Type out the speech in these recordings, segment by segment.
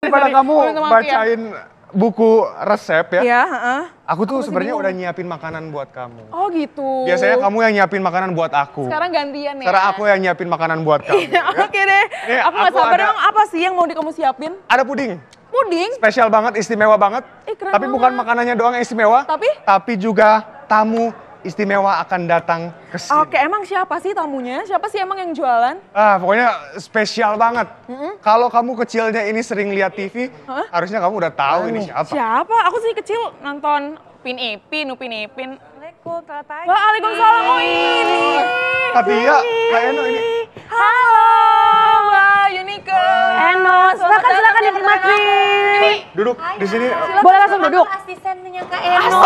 Daripada kamu bacain buku resep ya. Iya, Aku tuh sebenarnya udah nyiapin makanan buat kamu. Oh gitu. Biasanya kamu yang nyiapin makanan buat aku. Sekarang gantian ya. Sekarang aku yang nyiapin makanan buat kamu. Iya, oke deh. Nih, Aku gak aku sabar ada- emang apa sih yang mau kamu siapin? Ada puding. Puding? Spesial banget, istimewa banget. Keren Tapi bukan banget. makanannya doang yang istimewa. Tapi juga tamu istimewa akan datang ke sini. Oke, emang siapa sih tamunya? Siapa sih emang yang jualan? Pokoknya spesial banget. Kalau kamu kecilnya ini sering lihat TV, harusnya kamu udah tahu ini siapa. Siapa? Aku sih kecil nonton Upin Ipin. Waalaikumsalam. Waalaikumsalam. Oh ini. Katia, Kak Eno ini. Halo, Mbak Yunike. Eno, silakan dinikmati. Duduk di sini. Boleh langsung duduk. Asistennya Kak Eno.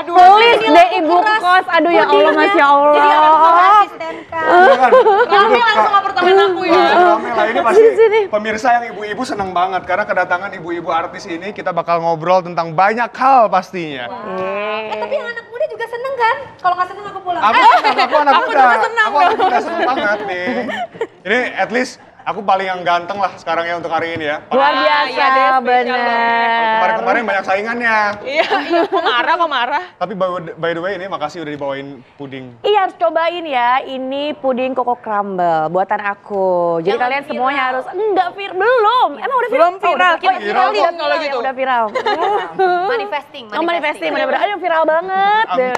Aduh. Tulis deh ibu kos. Aduh ya Allah, Masya Allah. Jadi orang asisten Kak. Rame langsung apartemen aku ya. Rame lah, ini pasti pemirsa yang ibu-ibu senang banget. Karena kedatangan ibu-ibu artis ini kita bakal ngobrol tentang banyak hal pastinya. Tapi yang anak muda juga seneng kan? Kalau nggak seneng aku pulang. Aku anak Aku muda. juga senang Aku anak muda senang banget nih. Ini at least aku paling yang ganteng lah sekarang ya untuk hari ini ya. Luar biasa, iya deh, spesial bener. Kemarin-kemarin banyak saingannya. Iya, kok marah. Tapi by the way ini makasih udah dibawain puding. Iya harus cobain ya, ini puding koko crumble buatan aku. Jadi Jangan kalian viral. semuanya harus, enggak belum. Emang udah viral? Belum viral, kita viral viralin kok. kalau gitu. Udah viral. Manifesting. Oh manifesting, bener-bener. Aduh viral banget. Amin.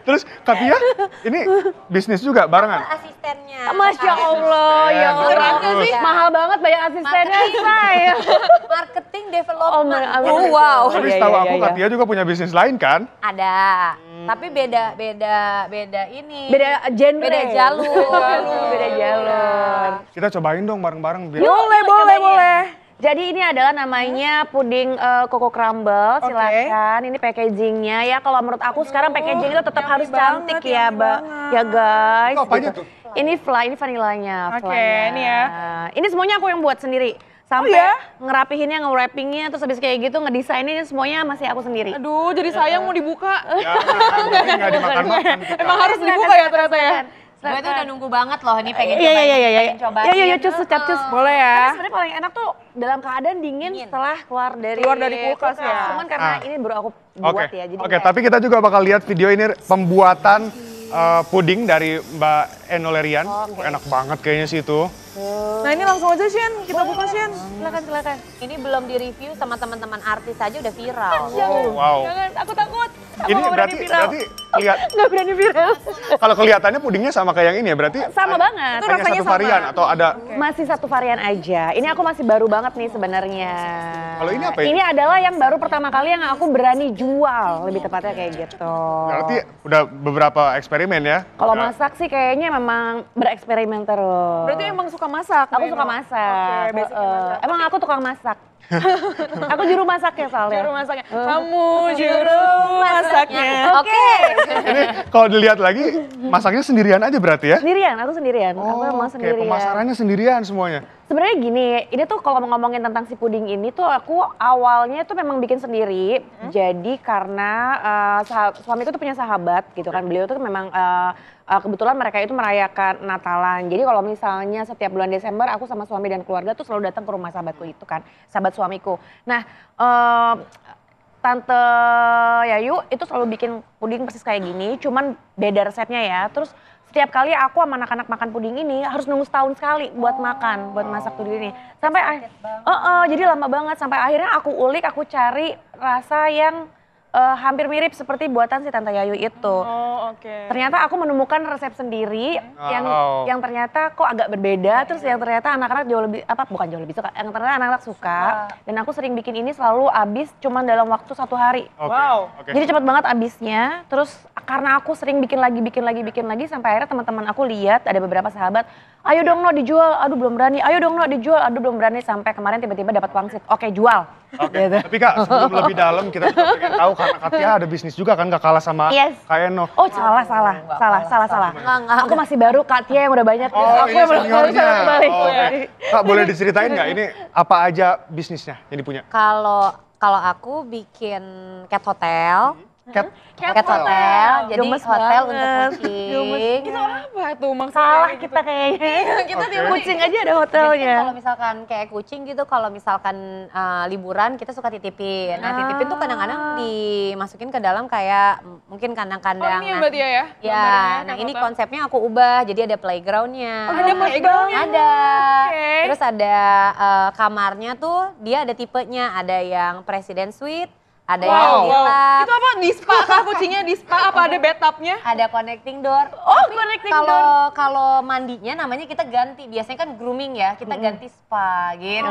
Terus Katia, ini bisnis juga barengan? Asistennya. Masya Allah, ya Keren Allah. sih. Mahal banget banyak asistennya, saya. Marketing Oh, development. amin. wow. Tapi Iya, setahu iya, aku iya. Katia juga punya bisnis lain kan? Ada. Tapi beda ini. Beda genre. Beda jalur. Beda jalur. Kita cobain dong bareng-bareng biar. Boleh. Jadi ini adalah namanya puding koko crumble, silakan. Ini packagingnya ya. Kalau menurut aku sekarang packaging itu tetap harus cantik ya, ya guys. Itu apanya tuh? Ini vanilanya. Oke, fly-nya. ini ya. Ini semuanya aku yang buat sendiri. Sampai ngerapihinnya, nge-wrappingnya, terus habis kayak gitu ngedesaininnya semuanya masih aku sendiri. Aduh, jadi sayang mau dibuka. Ya, berarti nggak dimakan-makan kita. Emang harus dibuka ya ternyata ya. Gue tuh udah nunggu banget loh ini pengen Iya, cobain. iya, pengen cobain. Iya, cus, cap cus. Boleh ya. Karena sebenarnya paling enak tuh dalam keadaan dingin setelah keluar dari kulkas ya. Cuman karena ini baru aku buat ya. Jadi Oke, tapi kita juga bakal lihat video ini pembuatan puding dari Mbak Eno Lerian. Enak banget kayaknya sih itu. Nah ini langsung aja Shen, kita buka Shen. Silakan. Ini belum di-review sama teman-teman artis aja udah viral. Wow. jangan, aku takut. Aku Ini nggak berarti lihat nggak berani viral. kalau kelihatannya pudingnya sama kayak yang ini ya, berarti Sama banget. hanya rasanya satu sama. varian atau ada Masih satu varian aja. Ini aku masih baru banget nih sebenarnya. Kalau ini apa ya? Ini adalah yang baru pertama kali yang aku berani jual, lebih tepatnya kayak gitu. berarti udah beberapa eksperimen ya? Kalau masak sih kayaknya memang bereksperimen terus. Berarti emang suka masak? Aku Mbak suka Eno? masak. Oke, basicnya masak. Emang aku tukang masak. Aku juru masaknya soalnya. Juru masaknya. Kamu juru masaknya. Oke. Ini kalau dilihat lagi masaknya sendirian aja berarti ya? Sendirian, aku sendirian. Aku emang Oke, sendirian. pemasarannya sendirian semuanya. Sebenarnya gini, ini tuh kalau mau ngomongin tentang si puding ini tuh aku awalnya tuh memang bikin sendiri. Jadi karena suamiku tuh punya sahabat gitu kan. Beliau tuh memang kebetulan mereka itu merayakan Natalan. Jadi kalau misalnya setiap bulan Desember aku sama suami dan keluarga tuh selalu datang ke rumah sahabatku itu kan, sahabat suamiku. Nah, Tante Yayu itu selalu bikin puding persis kayak gini, cuman beda resepnya ya. Terus setiap kali aku sama anak-anak makan puding ini harus nunggu setahun sekali buat makan, buat masak puding ini. Sampai jadi lama banget sampai akhirnya aku ulik, aku cari rasa yang hampir mirip seperti buatan si Tante Yayu itu. Oh oke. Ternyata aku menemukan resep sendiri yang ternyata kok agak berbeda, terus yang ternyata anak-anak jauh lebih bukan jauh lebih suka, yang ternyata anak-anak suka. Dan aku sering bikin ini selalu habis cuman dalam waktu 1 hari. Oke, Wow. oke. Jadi cepet banget habisnya. Terus karena aku sering bikin lagi sampai akhirnya teman-teman aku lihat ada beberapa sahabat, ayo dong No dijual, aduh belum berani, ayo dong No dijual, aduh belum berani, sampai kemarin tiba-tiba dapat wangsit. Oke jual. Oke, Gitu. tapi Kak sebelum lebih dalam kita juga pengen tahu karena Katia ada bisnis juga kan, gak kalah sama Yes. Kak Eno. Oh salah. Aku masih baru, Katia yang udah banyak. Oh Aku ini yang belum seniornya. bisa balik. Oh, oke. Kak boleh diceritain nggak ini apa aja bisnisnya yang dipunya? Kalau aku bikin cat hotel, Cat Hotel, jadi Gemes hotel banget. untuk kucing. Itu apa tuh maksudnya? Salah gitu? kita kayaknya. Kita Oke. tiap Kucing aja ada Jadi hotelnya. kalau misalkan kayak kucing gitu, kalau misalkan liburan kita suka titipin. Nah titipin tuh kadang-kadang dimasukin ke dalam kayak mungkin Oh kandang-kandang. ini ya berarti ya? Ya, Gambarnya, nah Cat ini Hotel. konsepnya aku ubah, jadi ada playgroundnya. Oh, ada playgroundnya? Ada. Oke. Terus ada kamarnya tuh, dia ada tipenya, ada yang President Suite, ada yang Wow. deluxe, Itu apa di spa kah kucingnya di spa apa ada bathtubnya? ada connecting door. Oh, connecting door. Kalau mandinya namanya kita ganti, biasanya kan grooming ya, kita ganti spa gitu.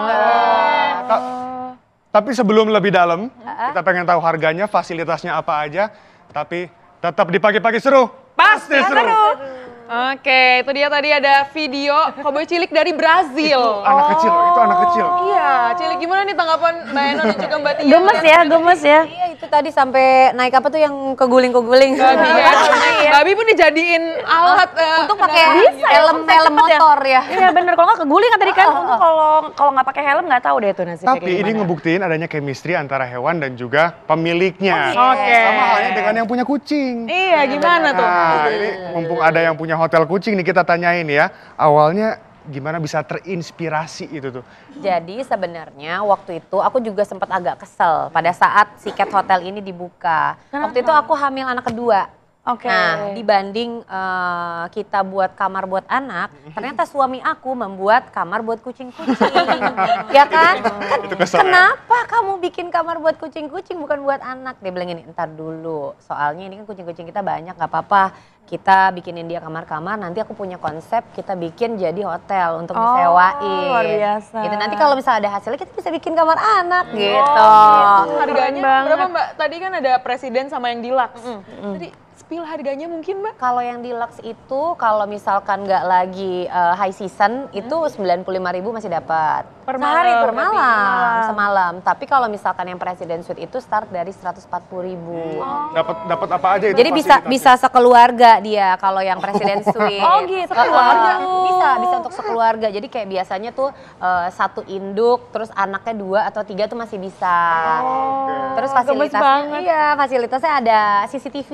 Tapi sebelum lebih dalam, kita pengen tahu harganya, fasilitasnya apa aja. Tapi tetap di pagi-pagi seru. Pasti seru. Oke, itu dia tadi ada video koboi cilik dari Brazil. Anak kecil, itu anak kecil. Iya, cilik gimana nih tanggapan Mbak Eno dan juga Mbak Tia? Gemes ya, gemes ya. Iya itu tadi sampai naik apa tuh yang keguling-keguling. Babi ya, babi pun dijadiin alat Untuk pakai Bisa ya, helm konsep cepet ya. motor ya. Iya bener, kalau nggak keguling kan tadi kan. Untung kalau nggak pakai helm nggak tahu deh tuh nasibnya Tapi ini ngebuktiin adanya chemistry antara hewan dan juga pemiliknya. Oke. Sama halnya dengan yang punya kucing. Iya, gimana tuh? Nah, ini mumpung ada yang punya hotel kucing nih, kita tanyain ya. Awalnya gimana bisa terinspirasi itu tuh? Jadi sebenarnya waktu itu aku juga sempat agak kesel pada saat si Cat Hotel ini dibuka. Waktu itu aku hamil anak kedua. Oke. Nah, dibanding kita buat kamar buat anak, ternyata suami aku membuat kamar buat kucing-kucing. Ya kan? Itu kesel ya? Kenapa kamu bikin kamar buat kucing-kucing bukan buat anak? Dia bilang gini, entar dulu. Soalnya ini kan kucing-kucing kita banyak, gak apa-apa. Kita bikinin dia kamar-kamar, nanti aku punya konsep, kita bikin jadi hotel untuk disewain. luar biasa. Gitu. Nanti kalau misalnya ada hasilnya, kita bisa bikin kamar anak gitu. Gitu. Harganya banget. berapa Mbak? Tadi kan ada presiden sama yang deluxe. Tadi spill harganya mungkin Mbak? Kalau yang deluxe itu kalau misalkan nggak lagi high season itu 95.000 masih dapat. Per Sehari, malam per berarti. malam, semalam. Tapi kalau misalkan yang President Suite itu start dari 140.000. Dapat apa aja itu? Jadi bisa fasilitasnya? sekeluarga dia kalau yang President Suite. Oh, gitu. Sekeluarga. Bisa untuk sekeluarga. Jadi kayak biasanya tuh satu induk, terus anaknya 2 atau 3 tuh masih bisa. Terus fasilitasnya, banget. iya fasilitasnya ada CCTV.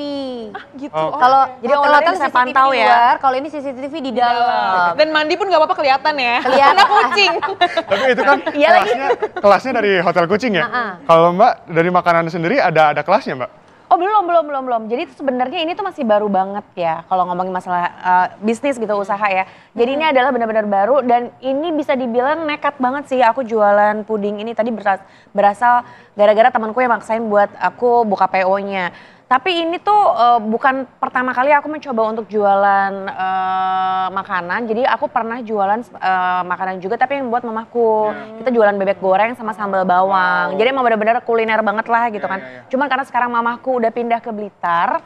Gitu. Oh. Kalau Jadi hotel ownernya bisa CCTV pantau di ya? luar, kalau ini CCTV di dalam. Dan mandi pun gak apa-apa kelihatan ya. Kelihatan. Karena kucing. Tapi itu kan kelasnya dari hotel kucing ya? Kalau Mbak dari makanan sendiri ada kelasnya Mbak? Oh belum. Jadi itu sebenarnya ini tuh masih baru banget ya kalau ngomongin masalah bisnis gitu usaha ya. Jadi ini adalah benar-benar baru dan ini bisa dibilang nekat banget sih aku jualan puding ini tadi berasal gara-gara temanku yang maksain buat aku buka PO-nya. Tapi ini tuh bukan pertama kali aku mencoba untuk jualan makanan. Jadi aku pernah jualan makanan juga tapi yang buat mamaku. Kita jualan bebek goreng sama sambal bawang. Jadi emang benar-benar kuliner banget lah gitu kan. Cuman karena sekarang mamaku udah pindah ke Blitar,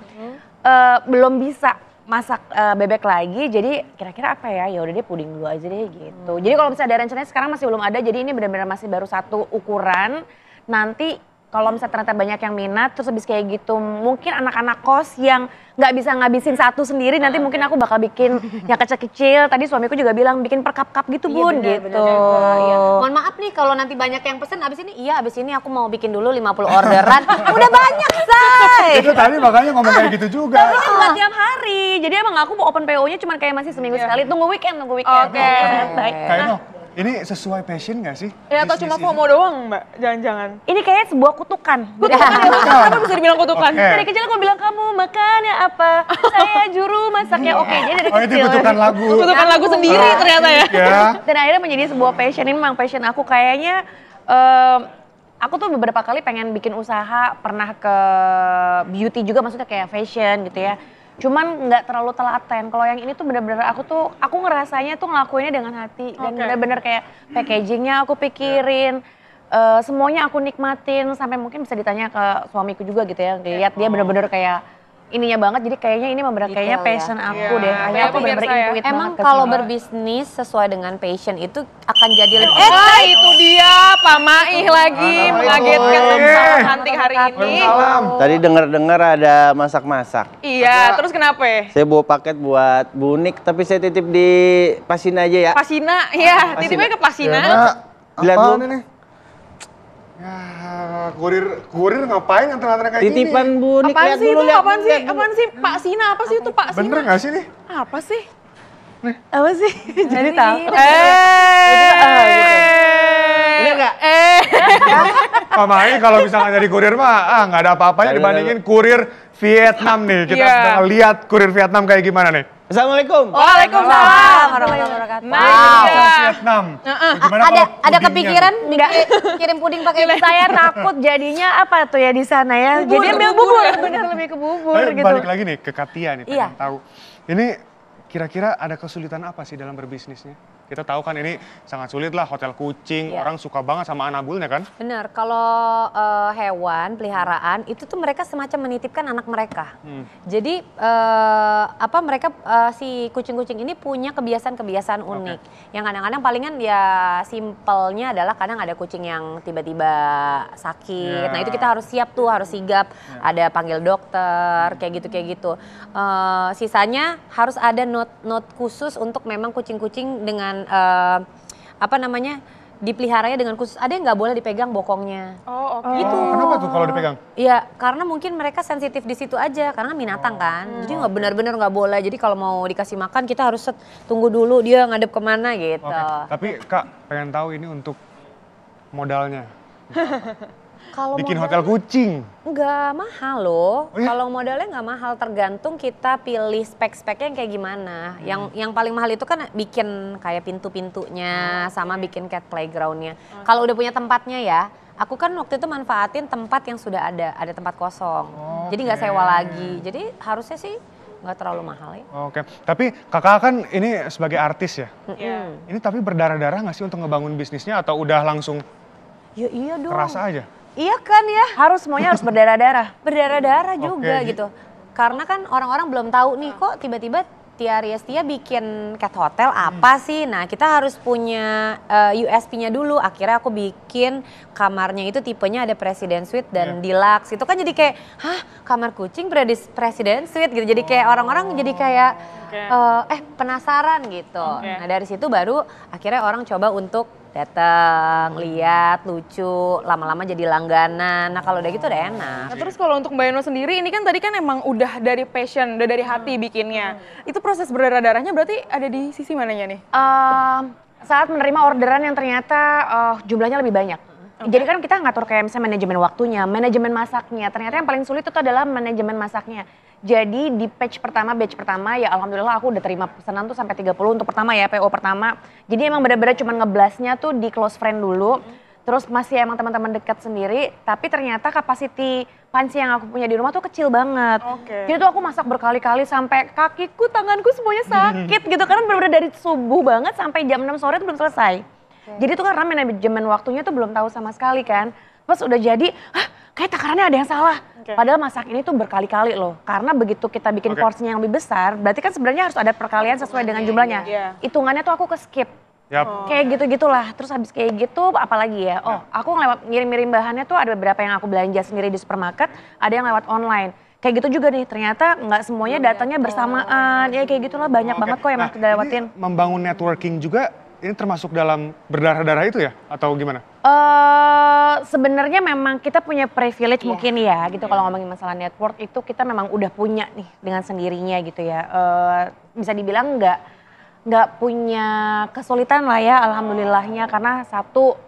belum bisa masak bebek lagi. Jadi kira-kira apa ya? Ya udah deh puding dulu aja deh gitu. Jadi kalau misalnya ada rencananya sekarang masih belum ada. Jadi ini benar-benar masih baru satu ukuran. Nanti kalau misalnya ternyata banyak yang minat, terus habis kayak gitu, mungkin anak-anak kos yang nggak bisa ngabisin satu sendiri, nanti mungkin aku bakal bikin yang kecil-kecil. Tadi suamiku juga bilang bikin per cup-cup gitu bun, gitu. Iya. Mohon maaf nih kalau nanti banyak yang pesen abis ini aku mau bikin dulu 50 orderan. Udah banyak, say. Itu tadi makanya ngomong kayak gitu juga. Tapi kan nggak tiap hari, jadi emang aku mau open PO-nya cuma kayak masih seminggu sekali. Tunggu weekend. Oke. Santai. Kak Eno, ini sesuai passion nggak sih? Ya atau Bisnis cuma ini? FOMO doang Mbak? Jangan-jangan. Ini kayaknya sebuah kutukan. Kenapa bisa dibilang kutukan? Oke. Dari kecil aku bilang kamu makannya apa? Saya juru masaknya. Oke, jadi dari Oh itu kecil. kutukan lagu. Kutukan lagu sendiri ternyata ya. Ya. Dan akhirnya menjadi sebuah passion. Ini memang passion aku kayaknya. Aku tuh beberapa kali pengen bikin usaha, pernah ke beauty juga, maksudnya kayak fashion gitu ya. Cuman nggak terlalu telaten. Kalau yang ini tuh bener-bener aku ngerasanya tuh ngelakuinnya dengan hati. Dan Oke. bener-bener kayak packagingnya aku pikirin. Semuanya aku nikmatin. Sampai mungkin bisa ditanya ke suamiku juga gitu ya. Lihat dia bener-bener kayak ininya banget. Jadi kayaknya ini bener-bener kayaknya Detail ya. passion aku Iya, deh. Kayaknya kayak aku bener-bener pemirsa ya. intuit Emang banget ke kalau sini. berbisnis sesuai dengan passion itu akan jadi lebih Itu dia Pak Maih lagi mengagetkan sama cantik hari ini. Salam. Tadi dengar-dengar ada masak-masak. Iya, terus kenapa ya? Saya bawa paket buat bunik, tapi saya titip di Pasina aja ya. Pasina, ya titipnya ke Pasina. Lihat Apaan dulu. ini? Ya, kurir ngapain nganter-nganter kayak gini? Titipan bunik, Apaan lihat sih dulu, itu? lihat Apaan dulu, sih? lihat dulu. Apaan sih? Pak Sina, apa sih itu Pak Sina? Bener nggak sih nih? Apa sih? Apa sih? Jadi tahu. Bener nggak? Pak Mai kalau misalnya jadi kurir mah nggak ada apa-apanya dibandingin kurir Vietnam nih. Kita Iya. sedang lihat kurir Vietnam kayak gimana nih. Assalamualaikum. Waalaikumsalam. Warahmatullahi wabarakatuh. Nah, Wow, ini dia. Vietnam. Gimana Ada kalau ada pudingnya kepikiran tuh? kirim puding pakai Saya takut jadinya apa tuh ya di sana ya. Jadi ambil bubur, bener lebih ke bubur Tapi gitu. balik lagi nih ke Katia nih, Iya. pengen tahu. Ini kira-kira ada kesulitan apa sih dalam berbisnisnya? Kita tahu kan ini sangat sulit lah, hotel kucing, Iya. orang suka banget sama anabulnya kan? Benar, kalau hewan peliharaan itu tuh mereka semacam menitipkan anak mereka. Jadi mereka si kucing-kucing ini punya kebiasaan-kebiasaan unik. Yang kadang-kadang palingan ya simpelnya adalah kadang ada kucing yang tiba-tiba sakit. Ya. Nah itu kita harus siap tuh, harus sigap. Ada panggil dokter, kayak gitu. Sisanya harus ada note khusus untuk memang kucing-kucing dengan dipeliharanya dengan khusus. Ada yang nggak boleh dipegang bokongnya. Oh, oke. Gitu. Kenapa tuh kalau dipegang? Iya, karena mungkin mereka sensitif di situ aja, karena kan binatang kan. Jadi nggak benar-benar nggak boleh. Jadi kalau mau dikasih makan kita harus tunggu dulu dia ngadep kemana gitu. Oke, tapi Kak pengen tahu ini untuk modalnya. Kalau Bikin modal hotel kucing. nggak mahal loh. Oh iya? Kalau modalnya nggak mahal, tergantung kita pilih spek-speknya yang kayak gimana. Yang paling mahal itu kan bikin kayak pintu-pintunya, sama bikin cat playgroundnya. Kalau udah punya tempatnya ya. Aku kan waktu itu manfaatin tempat yang sudah ada tempat kosong. Jadi nggak sewa lagi. Jadi harusnya sih nggak terlalu mahal ya. Oke, tapi kakak kan ini sebagai artis ya. Iya. Ini tapi berdarah-darah nggak sih untuk ngebangun bisnisnya atau udah langsung Ya iya dong. kerasa aja? Iya kan ya. Semuanya harus berdarah-darah. Berdarah-darah juga Oke. gitu. Karena kan orang-orang belum tahu nih kok tiba-tiba Tia Riestia bikin cat hotel apa sih. Nah kita harus punya USP-nya dulu. Akhirnya aku bikin kamarnya itu tipenya ada President Suite dan Deluxe. Itu kan jadi kayak, hah kamar kucing President Suite gitu. Jadi kayak orang-orang jadi kayak penasaran gitu. Oke. Nah dari situ baru akhirnya orang coba untuk datang, lihat, lucu, lama-lama jadi langganan. Nah kalau udah gitu udah enak. Nah terus kalau untuk Mbak Eno sendiri, ini kan tadi kan emang udah dari passion, udah dari hati bikinnya. Itu proses berdarah-darahnya berarti ada di sisi mananya nih? Saat menerima orderan yang ternyata jumlahnya lebih banyak. Jadi kan kita ngatur kayak misalnya manajemen waktunya, manajemen masaknya. Ternyata yang paling sulit itu adalah manajemen masaknya. Jadi di batch pertama ya alhamdulillah aku udah terima pesanan tuh sampai 30 untuk pertama ya, PO pertama. Jadi emang benar-benar cuma ngeblasnya tuh di close friend dulu. Terus masih emang teman-teman dekat sendiri, tapi ternyata kapasiti panci yang aku punya di rumah tuh kecil banget. Oke. Jadi tuh aku masak berkali-kali sampai kakiku, tanganku semuanya sakit gitu. Karena benar-benar dari subuh banget sampai jam 6 sore tuh belum selesai. Jadi tuh karena manajemen waktunya tuh belum tahu sama sekali kan. Terus udah jadi, kayak takarannya ada yang salah. Oke. Padahal masak ini tuh berkali-kali loh. Karena begitu kita bikin porsinya yang lebih besar, berarti kan sebenarnya harus ada perkalian sesuai dengan jumlahnya. Iya. Hitungannya tuh aku ke-skip. Yap. Kayak gitu-gitulah. Terus habis kayak gitu apalagi ya? Oh, aku ngelewat ngirim-ngirim bahannya tuh ada beberapa yang aku belanja sendiri di supermarket, ada yang lewat online. Kayak gitu juga nih, ternyata nggak semuanya datanya bersamaan. Ya kayak gitulah banyak banget kok yang Nah, kita lewatin. ini membangun networking juga ini termasuk dalam berdarah-darah itu ya? Atau gimana? Sebenarnya memang kita punya privilege mungkin ya gitu kalau ngomongin masalah network itu kita memang udah punya nih dengan sendirinya gitu ya. Bisa dibilang nggak punya kesulitan lah ya alhamdulillahnya karena satu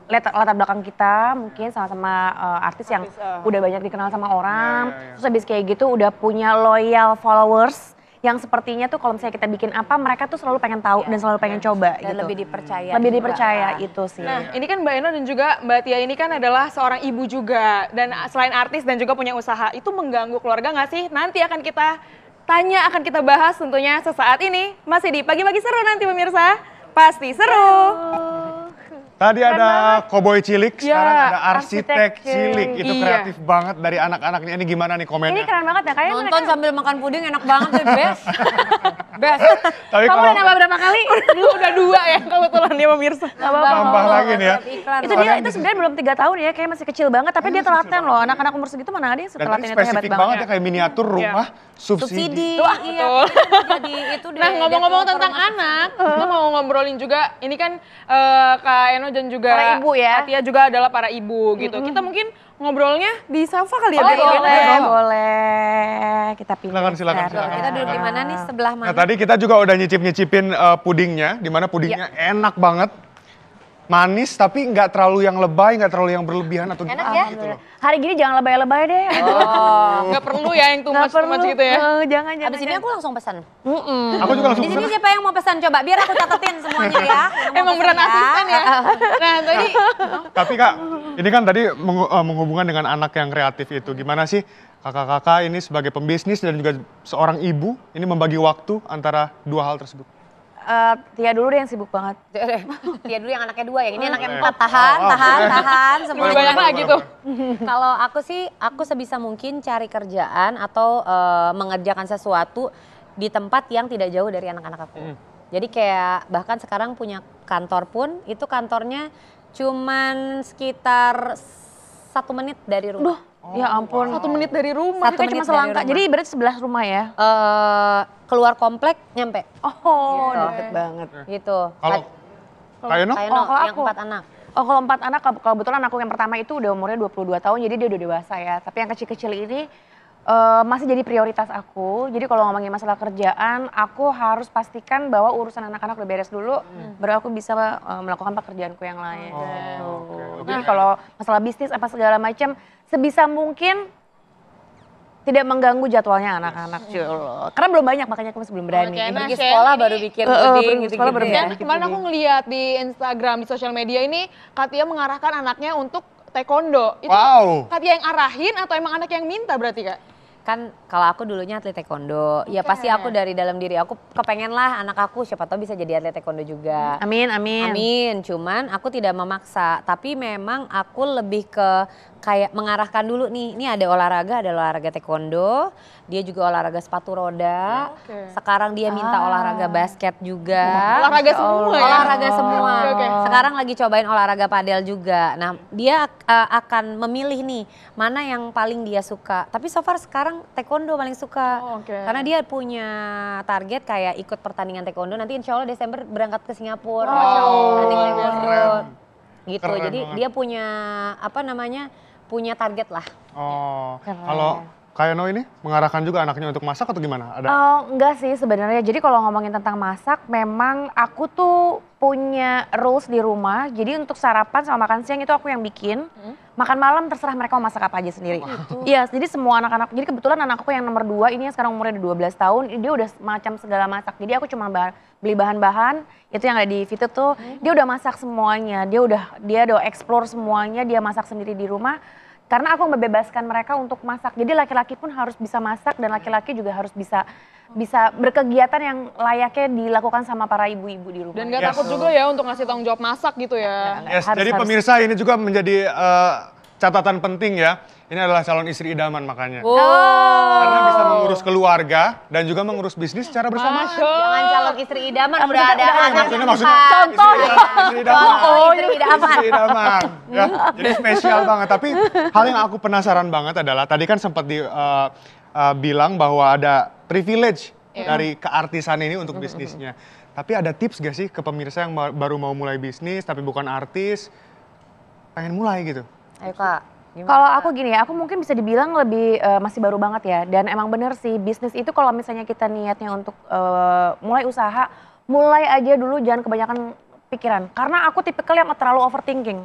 latar belakang kita mungkin sama-sama artis yang udah banyak dikenal sama orang. Terus habis kayak gitu udah punya loyal followers yang sepertinya tuh kalau misalnya kita bikin apa mereka tuh selalu pengen tahu dan selalu pengen coba Dan gitu. lebih dipercaya. Lebih juga. dipercaya itu sih. Nah ini kan Mbak Eno dan juga Mbak Tia ini kan adalah seorang ibu juga. Dan selain artis dan juga punya usaha, itu mengganggu keluarga nggak sih? Nanti akan kita tanya, akan kita bahas tentunya sesaat ini. Masih di Pagi-Pagi Seru nanti pemirsa. Pasti seru. Tadi ada Cowboy Cilik, Ya, sekarang ada Arsitek Arsitek Cilik. Itu Iya. kreatif banget dari anak-anaknya. Ini gimana nih Ini komennya? keren banget ya kayaknya Nonton sambil makan puding enak banget tuh, best. Best. Tapi kamu kalau udah nambah berapa kali? Udah 2 ya kebetulan ya pemirsa. tambah lagi nih ya. Iklan. Itu sebenarnya belum 3 tahun ya, kayak masih kecil banget. Tapi dia telaten loh, anak-anak umur segitu mana ada yang Dan setelaten tadi itu hebat spesifik banget. banget ya kayak miniatur rumah subsidi. Iya, jadi itu deh. Nah ngomong-ngomong tentang anak, kita mau ngobrolin juga, ini kan Kak Eno dan juga Para ibu ya. Katia juga adalah para ibu gitu. Kita mungkin ngobrolnya di sofa kali ya. Boleh, biar boleh, enak. boleh. Kita pilih. Silakan. Kita duduk di mana nih? Sebelah mana? Nah tadi kita juga udah nyicipin pudingnya, di mana pudingnya enak banget. Manis tapi nggak terlalu yang lebay, nggak terlalu yang berlebihan atau Enak gimana ya? gitu loh. Hari gini jangan lebay-lebay deh. Nggak perlu ya yang too much gitu ya. Jangan. Abis ini aku langsung pesan. Aku juga langsung Di sini pesan. siapa yang mau pesan coba? Biar aku catetin semuanya ya. Yang mau Emang pesan beran asisten ya. Nah tadi Tapi Kak, ini kan tadi menghubungkan dengan anak yang kreatif itu. Gimana sih kakak-kakak ini sebagai pembisnis dan juga seorang ibu ini membagi waktu antara dua hal tersebut? Tia dulu deh yang sibuk banget. Dia dulu yang anaknya 2, yang ini anaknya 4. Oh, Tahan lebih semuanya. banyak lagi tuh. Kalau aku sih, aku sebisa mungkin cari kerjaan atau mengerjakan sesuatu di tempat yang tidak jauh dari anak-anak aku. Jadi kayak bahkan sekarang punya kantor pun, itu kantornya cuman sekitar 1 menit dari rumah. Ya ampun. 1 menit dari rumah. Itu cuma selangkah. Jadi berarti sebelah rumah ya? Keluar komplek nyampe Oh, Gitu. deket banget. gitu. Kalau Kak Eno? Kayak Oh, kalau yang aku. 4 anak. Oh kalau 4 anak, kalau kebetulan aku yang pertama itu udah umurnya 22 tahun, jadi dia udah dewasa ya. Tapi yang kecil-kecil ini masih jadi prioritas aku. Jadi kalau ngomongin masalah kerjaan, aku harus pastikan bahwa urusan anak-anak udah beres dulu, baru aku bisa melakukan pekerjaanku yang lain. Jadi kalau masalah bisnis apa segala macam, sebisa mungkin tidak mengganggu jadwalnya anak-anak. Karena belum banyak, makanya aku masih belum berani. Oke, nah, Pergi Shen, sekolah ini- baru bikin pergi puding sekolah gitu-gitu baru ya. Dan kemarin aku ngeliat di Instagram, di sosial media ini, Katia mengarahkan anaknya untuk taekwondo. Itu Wow. Katia yang arahin atau emang anak yang minta berarti Kak? Kan kalau aku dulunya atlet taekwondo, ya pasti aku dari dalam diri aku kepengen lah anak aku siapa tahu bisa jadi atlet taekwondo juga. Amin, amin. Amin, cuman aku tidak memaksa, tapi memang aku lebih ke kayak mengarahkan dulu nih, ini ada olahraga taekwondo, dia juga olahraga sepatu roda, Oke. sekarang dia minta olahraga basket juga. Olahraga semua ya? Olahraga semua. Oke. Sekarang lagi cobain olahraga padel juga. Nah, dia akan memilih nih mana yang paling dia suka. Tapi so far sekarang taekwondo paling suka. Oh, oke. Karena dia punya target kayak ikut pertandingan taekwondo. Nanti insya Allah Desember berangkat ke Singapura. Tanding taekwondo. Gitu. Keren Jadi banget. dia punya apa namanya? Punya target lah. Oh, Keren. kalau Kak Eno ini mengarahkan juga anaknya untuk masak atau gimana? Ada? Oh, enggak sih sebenarnya. Jadi kalau ngomongin tentang masak, memang aku tuh punya rules di rumah. Jadi untuk sarapan sama makan siang itu aku yang bikin. Makan malam terserah mereka mau masak apa aja sendiri. Iya, jadi semua anak-anak. Jadi kebetulan anakku yang nomor 2 ini yang sekarang umurnya udah 12 tahun, dia udah macam segala masak. Jadi aku cuma beli bahan-bahan itu yang ada di Vito tuh, dia udah masak semuanya. Dia udah explore semuanya, dia masak sendiri di rumah. Karena aku membebaskan mereka untuk masak. Jadi laki-laki pun harus bisa masak dan laki-laki juga harus bisa berkegiatan yang layaknya dilakukan sama para ibu-ibu di rumah. Dan gak Yes. takut juga ya untuk ngasih tanggung jawab masak gitu ya. Yes, harus- jadi harus. pemirsa ini juga menjadi catatan penting ya. Ini adalah calon istri idaman makanya. Karena bisa mengurus keluarga dan juga mengurus bisnis secara bersamaan. Jangan calon istri idaman, udah ada anak Maksudnya yang maksudnya empat. istri idaman. Contoh istri idaman. Istri idaman. Ya, jadi spesial banget. Tapi hal yang aku penasaran banget adalah tadi kan sempat bilang bahwa ada privilege dari keartisan ini untuk bisnisnya. Tapi ada tips gak sih ke pemirsa yang baru mau mulai bisnis tapi bukan artis, pengen mulai gitu? Ayo Kak. Gimana? Kalau aku gini ya, aku mungkin bisa dibilang lebih masih baru banget ya. Dan emang bener sih, bisnis itu kalau misalnya kita niatnya untuk mulai usaha, mulai aja dulu jangan kebanyakan pikiran. Karena aku tipikal yang terlalu overthinking.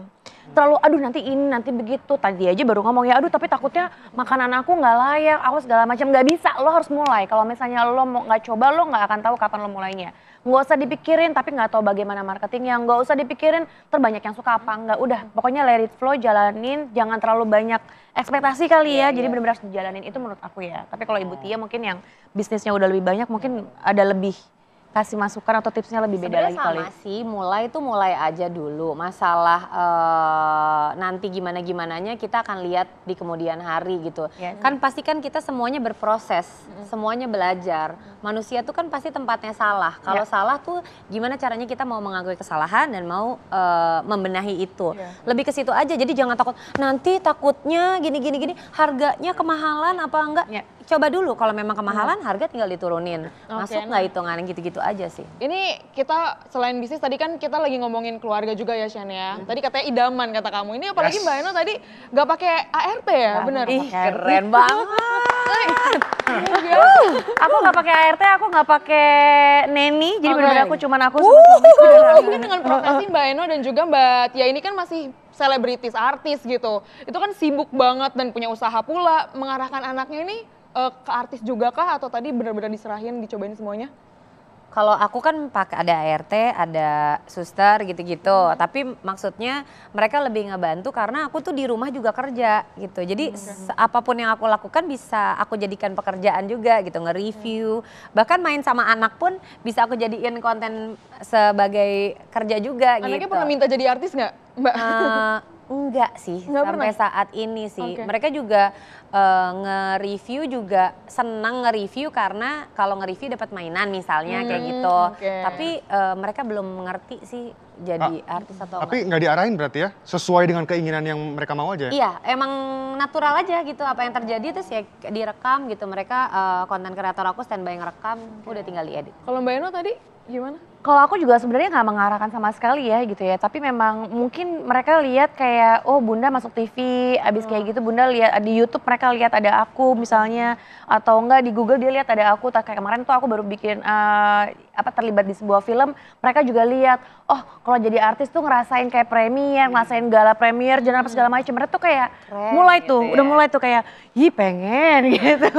Terlalu, aduh nanti ini, nanti begitu. Tadi aja baru ngomong ya, aduh tapi takutnya makanan aku nggak layak, aku segala macam. Nggak bisa, lo harus mulai. Kalau misalnya lo mau nggak coba, lo nggak akan tahu kapan lo mulainya. Nggak usah dipikirin tapi nggak tahu bagaimana marketingnya, nggak usah dipikirin terbanyak yang suka apa, nggak, udah pokoknya let it flow, jalanin, jangan terlalu banyak ekspektasi kali ya, jadi benar-benar harus dijalanin, itu menurut aku ya. Tapi kalau Ibu Tia mungkin yang bisnisnya udah lebih banyak, mungkin ada lebih kasih masukan atau tipsnya lebih beda lagi kali. Sebenarnya sama sih, mulai tuh mulai aja dulu. Masalah nanti gimana-gimananya kita akan lihat di kemudian hari gitu. Yes. Kan pasti kan kita semuanya berproses, semuanya belajar. Manusia tuh kan pasti tempatnya salah. Kalau salah tuh gimana caranya kita mau mengakui kesalahan dan mau membenahi itu. Lebih ke situ aja, jadi jangan takut nanti takutnya gini, harganya kemahalan apa enggak. coba dulu kalau memang kemahalan harga tinggal diturunin. Masuk nggak hitungan gitu-gitu aja sih. Ini kita selain bisnis tadi kan kita lagi ngomongin keluarga juga ya Shan ya. Tadi katanya idaman kata kamu. Ini apalagi Mbak Eno tadi nggak pakai ART ya, benar? Ih, keren banget. Aku nggak pakai ART, aku nggak pakai neni, jadi Oke. benar-benar aku cuman aku sama suamiku dan Mungkin dengan profesi Mbak Eno dan juga Mbak Tia ini kan masih selebritis, artis gitu. Itu kan sibuk banget dan punya usaha pula. Mengarahkan anaknya ini ke artis juga kah atau tadi benar-benar diserahin, dicobain semuanya? Kalau aku kan pakai ada ART, ada suster gitu-gitu. Tapi maksudnya mereka lebih ngebantu karena aku tuh di rumah juga kerja gitu. Jadi apapun yang aku lakukan bisa aku jadikan pekerjaan juga gitu, nge-review. Bahkan main sama anak pun bisa aku jadiin konten sebagai kerja juga Anaknya gitu. pernah minta jadi artis nggak, Mbak? Enggak sih, Nggak sampai pernah? saat ini sih. Oke. Mereka juga nge-review juga senang nge-review karena kalau nge-review dapat mainan misalnya kayak gitu. oke. Tapi mereka belum mengerti sih jadi artis atau Tapi nggak diarahin berarti ya? Sesuai dengan keinginan yang mereka mau aja ya? Iya, emang natural aja gitu apa yang terjadi terus ya direkam gitu. Mereka konten kreator aku standby ngerekam, udah tinggal diedit. Kalau Mbak Eno tadi gimana? Kalau aku juga sebenarnya nggak mengarahkan sama sekali ya gitu ya, tapi memang mungkin mereka lihat kayak, oh Bunda masuk TV, abis kayak gitu Bunda lihat di YouTube mereka lihat ada aku misalnya, atau enggak di Google dia lihat ada aku, kayak kemarin tuh aku baru bikin terlibat di sebuah film, mereka juga lihat, oh kalau jadi artis tuh ngerasain kayak premier, ngerasain gala premier, jangan apa segala macam, mereka tuh kayak mulai tuh, udah mulai tuh kayak, ih pengen gitu,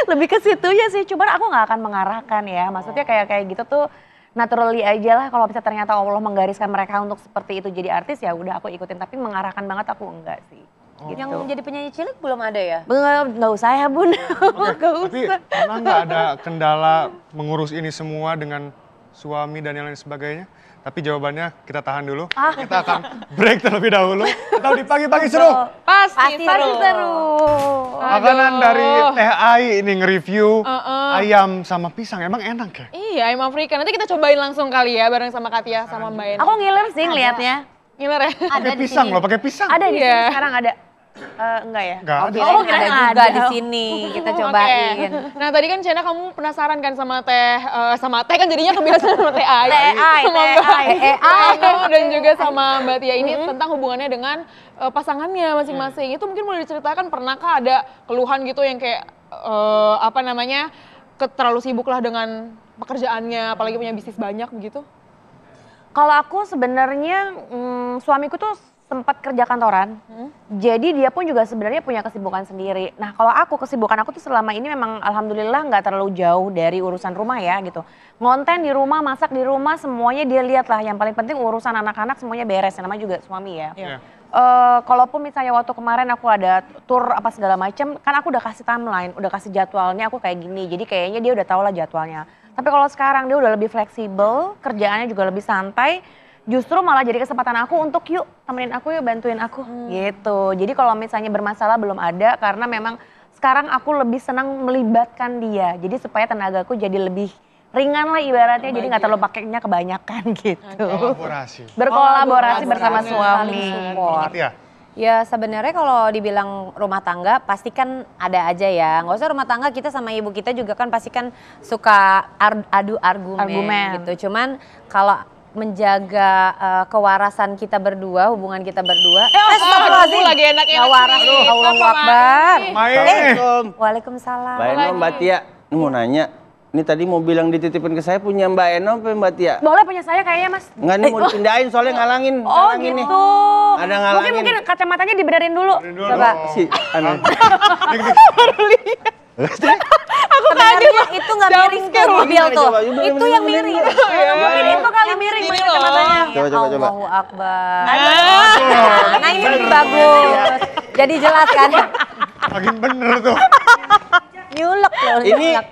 lebih ke situnya sih, cuman aku nggak akan mengarahkan ya, maksudnya kayak gitu tuh. Naturally aja lah kalau bisa ternyata Allah menggariskan mereka untuk seperti itu jadi artis ya udah aku ikutin, tapi mengarahkan banget aku enggak sih. Gitu. Yang jadi penyanyi cilik belum ada ya? Nggak usah ya Bun. Nggak Tapi usah. pernah nggak ada kendala mengurus ini semua dengan suami dan yang lain sebagainya? Tapi jawabannya kita tahan dulu. Kita akan break terlebih dahulu. Atau di pagi-pagi seru. Pasti Seru. Makanan dari Teh Ai ini nge-review ayam sama pisang. Emang enak ya? Iya, ayam Afrika. Nanti kita cobain langsung kali ya bareng sama Katia sama Mbak Eno. Aku ngiler sih ngeliatnya. Ngiler ya? Pakai pisang loh, pakai pisang. Ada di Iya. sini sekarang ada. Enggak ya? Nggak ada. Oh, Kirain kirain ada juga ada. di sini, kita Oke. cobain. Nah tadi kan Cena kamu penasaran kan sama teh kan jadinya kebiasaan sama Teh Ai. Teh Ai, Sama Teh Mbak Ai. Eno dan juga sama Mbak Tia ini tentang hubungannya dengan pasangannya masing-masing. Itu mungkin boleh diceritakan pernahkah ada keluhan gitu yang kayak terlalu sibuk lah dengan pekerjaannya, apalagi punya bisnis banyak begitu? Kalau aku sebenarnya suamiku tuh sempat kerja kantoran, jadi dia pun juga sebenarnya punya kesibukan sendiri. Nah kalau kesibukan aku tuh selama ini memang alhamdulillah nggak terlalu jauh dari urusan rumah ya gitu. Ngonten di rumah, masak di rumah, semuanya dia lihat lah. Yang paling penting urusan anak-anak semuanya beres, namanya juga suami ya. Iya. Kalaupun misalnya waktu kemarin aku ada tour apa segala macam, kan aku udah kasih timeline, udah kasih jadwalnya aku kayak gini. Jadi kayaknya dia udah tahu lah jadwalnya. Tapi kalau sekarang dia udah lebih fleksibel, kerjaannya juga lebih santai. Justru malah jadi kesempatan aku untuk yuk temenin aku yuk bantuin aku gitu. Jadi kalau misalnya bermasalah belum ada karena memang sekarang aku lebih senang melibatkan dia. Jadi supaya tenagaku jadi lebih ringan lah ibaratnya. Jadi nggak terlalu pakainya kebanyakan gitu. Kolaborasi. Berkolaborasi bersama Saling suami. Banget ya? Ya sebenarnya kalau dibilang rumah tangga pasti kan ada aja ya. Nggak usah rumah tangga, kita sama ibu kita juga kan pasti kan suka adu argumen gitu. Cuman kalau menjaga kewarasan kita berdua, hubungan kita berdua. Aduh, lagi enak-enak Nggak waras, nih. Allahu Apa, Akbar. Mai? Mai. Assalamualaikum. Waalaikumsalam. Mbak Eno, Mbak Tia, ini mau nanya. Ini tadi mau bilang dititipin ke saya punya Mbak Eno apa Mbak Tia? Boleh punya saya kayaknya mas. Enggak nih mau dipindahin soalnya ngalangin. Oh ngalangin nih. gitu. Ada ngalangin. Mungkin kacamatanya dibenerin dulu. Coba. Si anu. Sebenarnya itu nggak miring tuh mobil tuh. Coba, coba, Itu coba, yang coba, miring. Mungkin itu kali miring Gini banget loh. kacamatanya. Coba. Allahu Akbar. Nah ini lebih bagus. Jadi jelas kan. Makin bener tuh. Nyulek loh. Ini nyulek.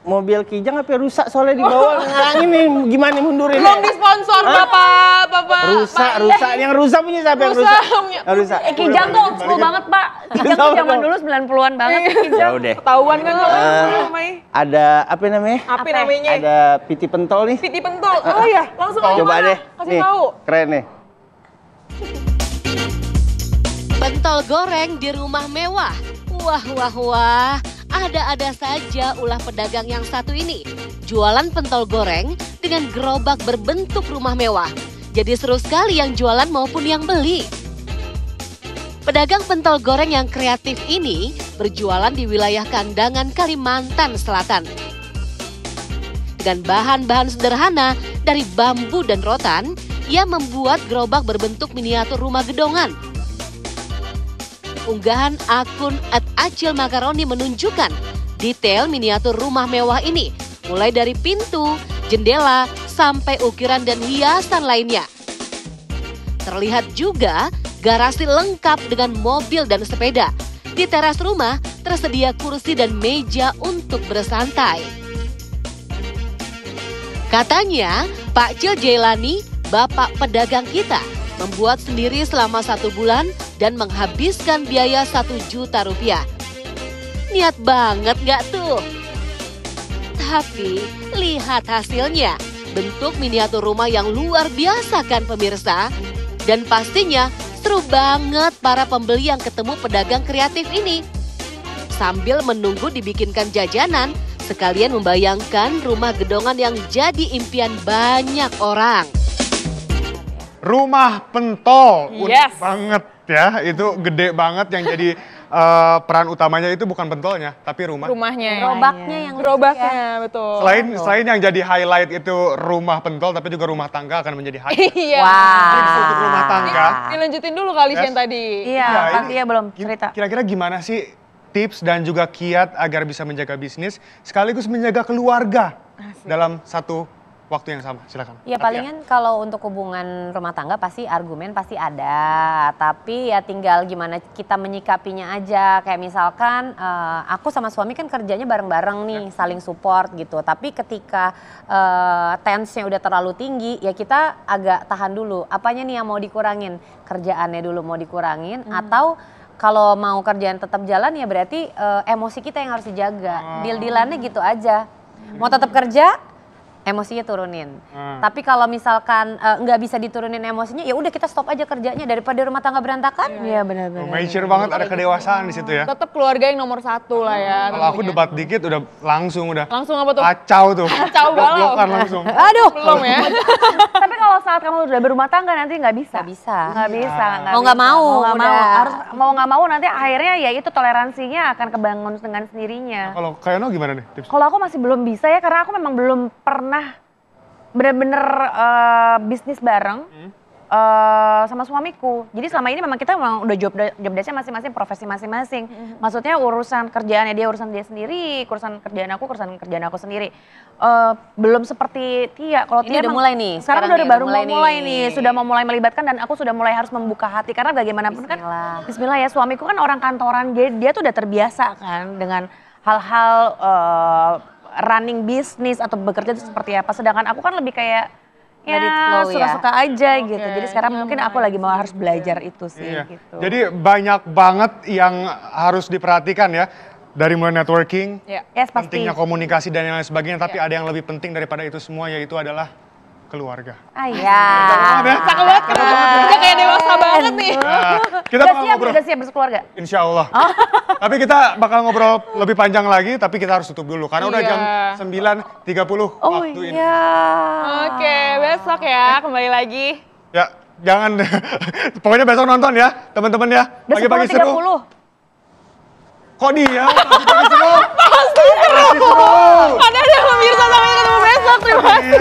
mobil Kijang apa rusak soalnya di bawah ngalangin nih gimana mundurin Belum disponsor Bapak. rusak yang rusak punya siapa yang rusak? Yang rusak. Kijang tuh old school banget pak. Kijang tuh zaman dulu 90-an banget. Ya udah. Ketahuan kan kalau Mai. Ada apa namanya? Apa namanya? Ada piti pentol nih. Piti pentol. Oh ya, langsung aja. Coba deh. Kasih Nih, tahu. keren nih. Pentol goreng di rumah mewah. Wah, Ada-ada saja ulah pedagang yang satu ini. Jualan pentol goreng dengan gerobak berbentuk rumah mewah. Jadi seru sekali yang jualan maupun yang beli. Pedagang pentol goreng yang kreatif ini berjualan di wilayah Kandangan, Kalimantan Selatan. Dengan bahan-bahan sederhana dari bambu dan rotan, ia membuat gerobak berbentuk miniatur rumah gedongan. Unggahan akun @acilmakaroni menunjukkan detail miniatur rumah mewah ini, mulai dari pintu, jendela, sampai ukiran dan hiasan lainnya. Terlihat juga garasi lengkap dengan mobil dan sepeda. Di teras rumah tersedia kursi dan meja untuk bersantai. Katanya Pak Cil Jailani, bapak pedagang kita, membuat sendiri selama 1 bulan dan menghabiskan biaya 1 juta rupiah. Niat banget gak tuh? Tapi lihat hasilnya, bentuk miniatur rumah yang luar biasa kan pemirsa? Dan pastinya seru banget para pembeli yang ketemu pedagang kreatif ini. Sambil menunggu dibikinkan jajanan, sekalian membayangkan rumah gedongan yang jadi impian banyak orang. Rumah pentol, unik Yes. banget ya. Itu gede banget yang jadi peran utamanya itu bukan pentolnya, tapi Rumahnya. Gerobaknya yang lucu ya. Gerobaknya, betul. Selain yang jadi highlight itu rumah pentol, tapi juga rumah tangga akan menjadi highlight. Iya. Tips untuk rumah tangga. Dilanjutin dulu kali Yes. Shen tadi. Iya, Ya, nanti ini ya belum cerita. Kira-kira gimana sih tips dan juga kiat agar bisa menjaga bisnis sekaligus menjaga keluarga dalam satu waktu yang sama? Silakan. Ya Tapi palingan kalau untuk hubungan rumah tangga pasti argumen pasti ada. Tapi ya tinggal gimana kita menyikapinya aja. Kayak misalkan aku sama suami kan kerjanya bareng-bareng nih, saling support gitu. Tapi ketika tense-nya udah terlalu tinggi, ya kita agak tahan dulu. Apanya nih yang mau dikurangin? Kerjaannya dulu mau dikurangin atau kalau mau kerjaan tetap jalan ya berarti emosi kita yang harus dijaga. Deal-dealannya gitu aja. Mau tetap kerja, emosinya turunin. Tapi kalau misalkan nggak bisa diturunin emosinya, ya udah kita stop aja kerjanya daripada rumah tangga berantakan. Iya benar-benar. mature banget, ada kedewasaan di situ ya. Tetap keluarga yang nomor 1 lah ya. Kalau aku tentunya. debat dikit udah langsung Langsung apa tuh? kacau tuh. Kacau galau. Blok-blokan langsung. Aduh. Belum ya. Tapi kalau saat kamu udah berumah tangga nanti nggak bisa. Nggak bisa. Nggak bisa. Mau nggak mau, Mau nggak mau. udah. Harus mau nggak mau nanti akhirnya ya itu toleransinya akan kebangun dengan sendirinya. Kalau kayak No gimana nih tips? Kalau aku masih belum bisa ya karena aku memang belum pernah bener-bener bisnis bareng sama suamiku. Jadi selama ini memang kita memang udah job desk-nya masing-masing, profesi masing-masing. Maksudnya urusan kerjaannya dia urusan dia sendiri, urusan kerjaan aku sendiri. Belum seperti Tia. Kalau Ini Tia udah emang mulai nih, Sekarang sekarang udah nih, baru udah mau mulai mulai nih. nih, sudah mau mulai melibatkan dan aku sudah mulai harus membuka hati karena bagaimanapun kan Bismillah ya, suamiku kan orang kantoran, dia tuh udah terbiasa kan dengan hal-hal running bisnis atau bekerja itu seperti apa. Sedangkan aku kan lebih kayak Let it ya flow ya. suka-suka aja gitu. Jadi sekarang mungkin aku lagi mau harus belajar itu sih Iya. gitu. Jadi banyak banget yang harus diperhatikan ya. Dari mulai networking, Ya. Yes, pasti. pentingnya komunikasi dan yang lain sebagainya. Tapi ada yang lebih penting daripada itu semua, yaitu adalah keluarga. Ya. Cakep banget kan? Udah kayak dewasa banget nih. Nah, kita Udah bakal siap, ngobrol. udah siap berkeluarga. Insya Allah. Tapi kita bakal ngobrol lebih panjang lagi, tapi kita harus tutup dulu. Karena udah Iya. jam 9.30 Oh waktu ini. iya. Oke, besok ya kembali lagi. Ya, jangan. Pokoknya besok nonton ya, teman-teman ya. Udah Pagi-pagi seru. 10.30. Kok dia? Pagi-pagi seru. Pasti seru. Ada pemirsa, sampai ketemu besok. Terima kasih.